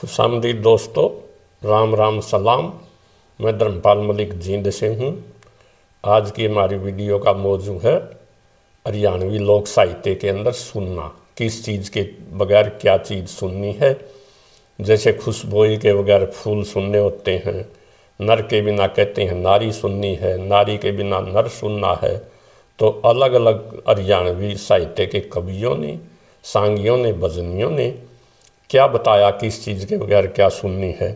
खुशामदीद दोस्तों, राम राम सलाम। मैं धर्मपाल मलिक जींद से हूँ। आज की हमारी वीडियो का मौजू है हरियाणवी लोक साहित्य के अंदर सुनना। किस चीज़ के बगैर क्या चीज़ सुननी है। जैसे खुशबोई के बगैर फूल सुनने होते हैं, नर के बिना कहते हैं नारी सुननी है, नारी के बिना नर सुनना है। तो अलग अलग हरियाणवी साहित्य के कवियों ने, सांगियों ने, भजनियों ने क्या बताया किस चीज़ के बगैर क्या सुननी है।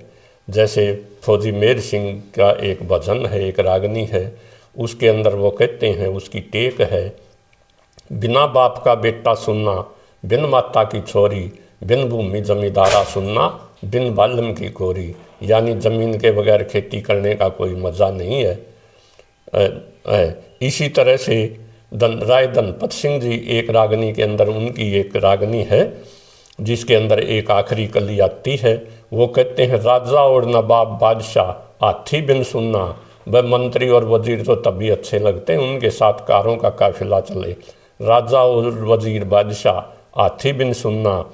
जैसे फौजी मेर सिंह का एक भजन है, एक रागनी है, उसके अंदर वो कहते हैं, उसकी टेक है, बिना बाप का बेटा सुनना, बिन माता की छोरी, बिन भूमि जमींदारा सुनना, बिन बालम की कोरी। यानी ज़मीन के बगैर खेती करने का कोई मज़ा नहीं है। इसी तरह से राय धनपत सिंह जी एक रागनी के अंदर, उनकी एक रागनी है जिसके अंदर एक आखिरी कली आती है। वो कहते हैं, राजा और नवाब बादशाह हाथी बिन सुनना। वह मंत्री और वजीर तो तभी अच्छे लगते हैं उनके साथ कारों का काफिला चले। राजा और वजीर बादशाह हाथी बिन सुनना।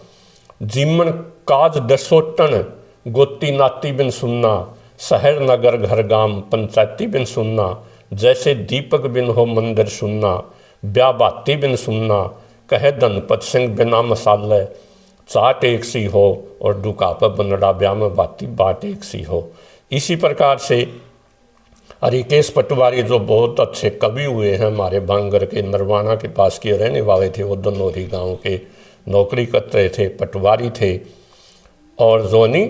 जीमन काज दसोटन गोती नाती बिन सुनना। शहर नगर घर गाम पंचायती बिन सुनना। जैसे दीपक बिन हो मंदिर सुनना। ब्याह बाती बिन सुनना। कहे धनपत सिंह बिना मसाले चाट एक सी हो, और दुकाप बनड़ा ब्याह में बाती बाट एक सी हो। इसी प्रकार से हरिकेश पटवारी जो बहुत अच्छे कवि हुए हैं, हमारे बांगर के नरवाना के पास के रहने वाले थे, वो दनौरी गांव के नौकरी करते थे, पटवारी थे। और जोनी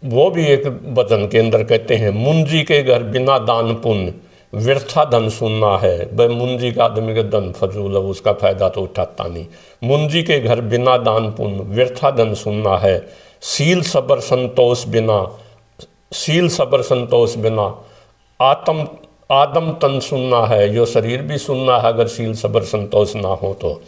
वो भी एक भजन के अंदर कहते हैं, मुंजी के घर बिना दान पुण्य व्यर्था धन सुनना है। वह मुंजी का आदमी का धन फजूल है, उसका फायदा तो उठाता नहीं। मुंजी के घर बिना दान पुण्य व्यर्था धन सुनना है। शील सबर संतोष बिना, शील सबर संतोष बिना आदम तन सुनना है। यो शरीर भी सुनना है अगर शील सबर संतोष ना हो तो।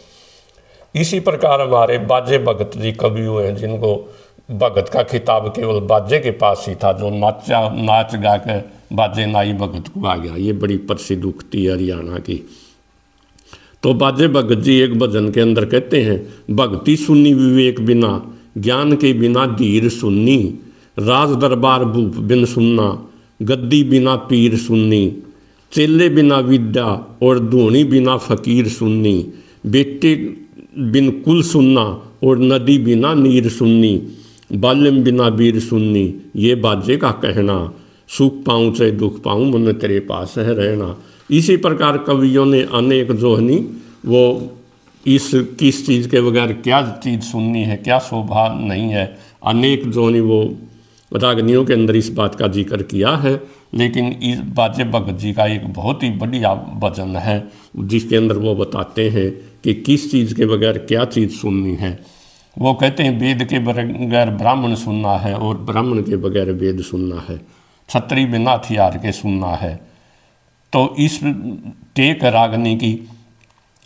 इसी प्रकार हमारे बाजे भगत जी कवि हुए हैं, जिनको भगत का खिताब केवल बाजे के पास ही था, जो नाच गा के बाजे नाई भगत को आ गया। ये बड़ी प्रसिद्ध उक्ति है हरियाणा की। तो बाजे भगत जी एक भजन के अंदर कहते हैं, भक्ति सुन्नी विवेक बिना, ज्ञान के बिना धीर सुन्नी। राज दरबार भूप बिन सुनना, गद्दी बिना पीर सुन्नी। चेले बिना विद्या और धोनी बिना फकीर सुन्नी। बेटे बिन कुल सुनना और नदी बिना नीर सुन्नी। बाल्यम बिना वीर सुन्नी, ये बाजे का कहना। सुख पाऊँ चाहे दुख पाऊँ, मन तेरे पास है रहना। इसी प्रकार कवियों ने अनेक जोहनी वो इस किस चीज़ के बगैर क्या चीज़ सुननी है, क्या शोभा नहीं है, अनेक जोहनी वो रागनियों के अंदर इस बात का जिक्र किया है। लेकिन इस बाजे भगत जी का एक बहुत ही बढ़िया भजन है जिसके अंदर वो बताते हैं कि किस चीज़ के बगैर क्या चीज़ सुननी है। वो कहते हैं, वेद के बगैर ब्राह्मण सुनना है और ब्राह्मण के बगैर वेद सुनना है। छत्री बिना हथियार के सुनना है। तो इस टेक रागनी की,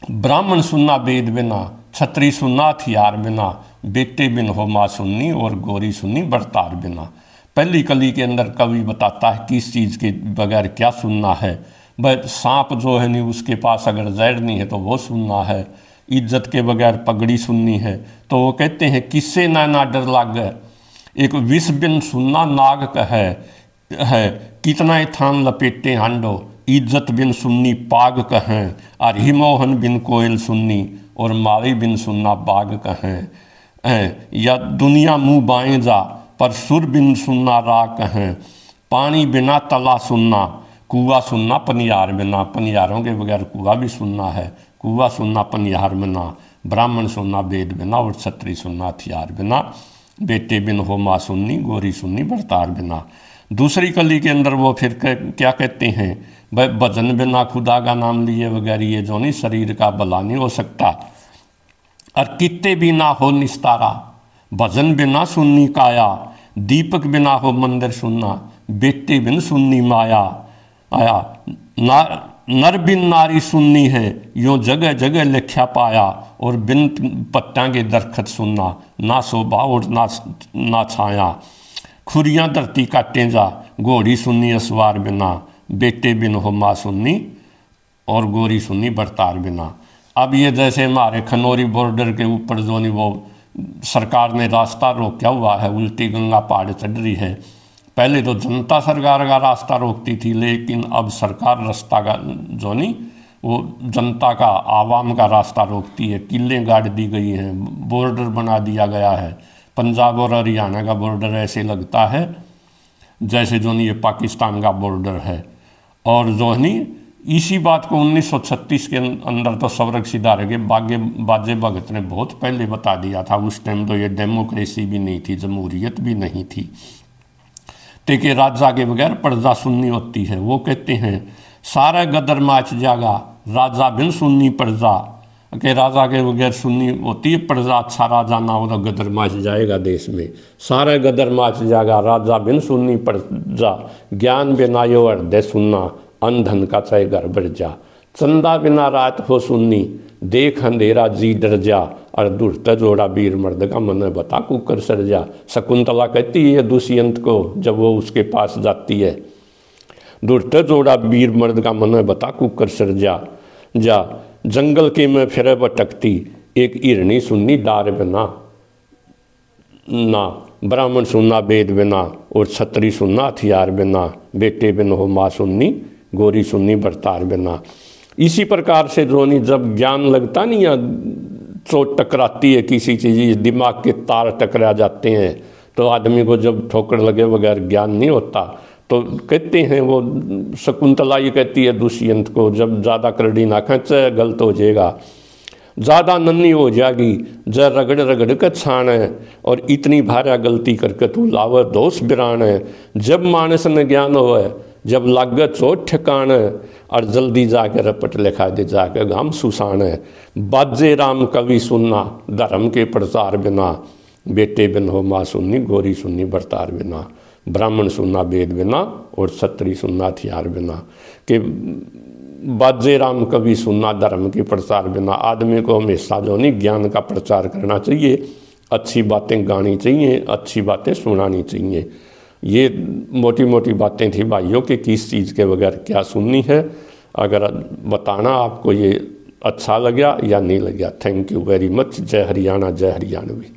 ब्राह्मण सुनना वेद बिना, छत्री सुनना हथियार बिना, बेटे बिन हो माँ सुननी और गोरी सुननी बरतार बिना। पहली कली के अंदर कवि बताता है किस चीज़ के बगैर क्या सुनना है। वह सांप जो है नहीं, उसके पास अगर जहर नहीं है तो वो सुनना है। इज्जत के बगैर पगड़ी सुननी है। तो वो कहते हैं, किससे ना डर लागे, एक विष बिन सुनना नाग कहे है। कितना थान लपेटे हांडो, इज्जत बिन सुननी पाग कहें। और हिमोहन बिन कोयल सुननी और माली बिन सुनना बाग कहें। या दुनिया मुँह बाएं जा, पर सुर बिन सुनना रा कहें। पानी बिना तला सुनना, कुआ सुनना पनियार बिना। पनियारों के बगैर कुआ भी सुनना है। कुआ सुनना पनियार बिना, ब्राह्मण सुनना वेद बिना और क्षत्रिय सुनना हथियार बिना। बेटे बिन हो माँ सुननी, गोरी सुननी बरतार बिना। दूसरी कली के अंदर वो फिर क्या कहते हैं, भाई भजन बिना खुदा का नाम लिए वगैरह ये जो नहीं शरीर का भला नहीं हो सकता। और कित्ते बिना हो निस्तारा, भजन बिना सुननी काया। दीपक बिना हो मंदिर सुनना, बेटे बिन सुननी माया। आया नर बिन नारी सुननी है, यूँ जगह जगह लिखा पाया। और बिन पत्ता के दरखत सुनना, ना शोभा और ना छाया। खुरियाँ धरती काटें जा, घोड़ी सुननी असवार बिना। बेटे बिन हो माँ सुननी और गोरी सुननी बरतार बिना। अब ये जैसे हमारे खनौरी बॉर्डर के ऊपर जो नहीं वो सरकार ने रास्ता रोका हुआ है, उल्टी गंगा पहाड़ चढ़ रही है। पहले तो जनता सरकार का रास्ता रोकती थी, लेकिन अब सरकार रास्ता का जो नहीं, वो जनता का, आवाम का रास्ता रोकती है। किले गाड़ दी गई हैं, बॉर्डर बना दिया गया है। पंजाब और हरियाणा का बॉर्डर ऐसे लगता है जैसे जो नहीं ये पाकिस्तान का बॉर्डर है। और जो नहीं इसी बात को 1936 के अंदर तो सवरक सिधारे के बाजे भगत ने बहुत पहले बता दिया था। उस टाइम तो ये डेमोक्रेसी भी नहीं थी, जमहूरियत भी नहीं थी। तेके राजा के बगैर प्रजा सुननी होती है। वो कहते हैं सारा गदर माच जागा, राजा बिन सुननी प्रजा, के राजा के बगैर सुननी होती है प्रजा, अच्छा राजा ना हो तो गदर माच जाएगा देश में। सारा गदर माच जागा, राजा बिन सुननी प्रजा, ज्ञान बिना यो हृदय सुनना, अंधन का चाहे घर भर जा, चंदा बिना रात हो सुननी, देख अंधेरा जी डर जा, और दुर्त जोड़ा वीर मर्द का मन बता कुकर सर जा। शकुंतला कहती है दुष्यंत को जब वो उसके पास जाती है, दुर्त जोड़ा वीर मर्द का मन बता कुकर सर जा, जा जंगल के में फिर भटकती, एक हिरणी सुननी डार बिना ना, ब्राह्मण सुनना वेद बिना, और छत्री सुनना हथियार बिना, बेटे बिन हो माँ सुननी, गोरी सुननी बरतार बिना। इसी प्रकार से जोनी जब ज्ञान लगता नहीं या चोट टकराती है किसी चीज़, दिमाग के तार टकरा जाते हैं, तो आदमी को जब ठोकर लगे बगैर ज्ञान नहीं होता। तो कहते हैं वो शकुंतला ये कहती है दुष्यंत को, जब ज़्यादा करड़ी ना खींचे गलत हो जाएगा, ज़्यादा नन्ही हो जाएगी, जय रगड़ रगड़ कर छान है, और इतनी भारा गलती करके तू लाव दोष बिरान है। जब मानस ने ज्ञान हो है, जब लागत चोट ठिकान है, और जल्दी जाके रपट लिखा दे जाके गाम सुसान है। बाजे राम कवि सुनना, धर्म के प्रचार बिना, बेटे बिन हो माँ सुननी, गोरी सुननी बरतार बिना, ब्राह्मण सुनना वेद बिना, और क्षत्रिय सुनना हथियार बिना। कि बाजे राम कवि सुनना, धर्म के प्रचार बिना। आदमी को हमेशा जो नहीं ज्ञान का प्रचार करना चाहिए, अच्छी बातें गानी चाहिए, अच्छी बातें सुनानी चाहिए। ये मोटी मोटी बातें थी भाइयों कि किस चीज़ के बगैर क्या सुननी है। अगर बताना आपको ये अच्छा लगा या नहीं लगा। Thank you very much. जय हरियाणा, जय हरियाणवी।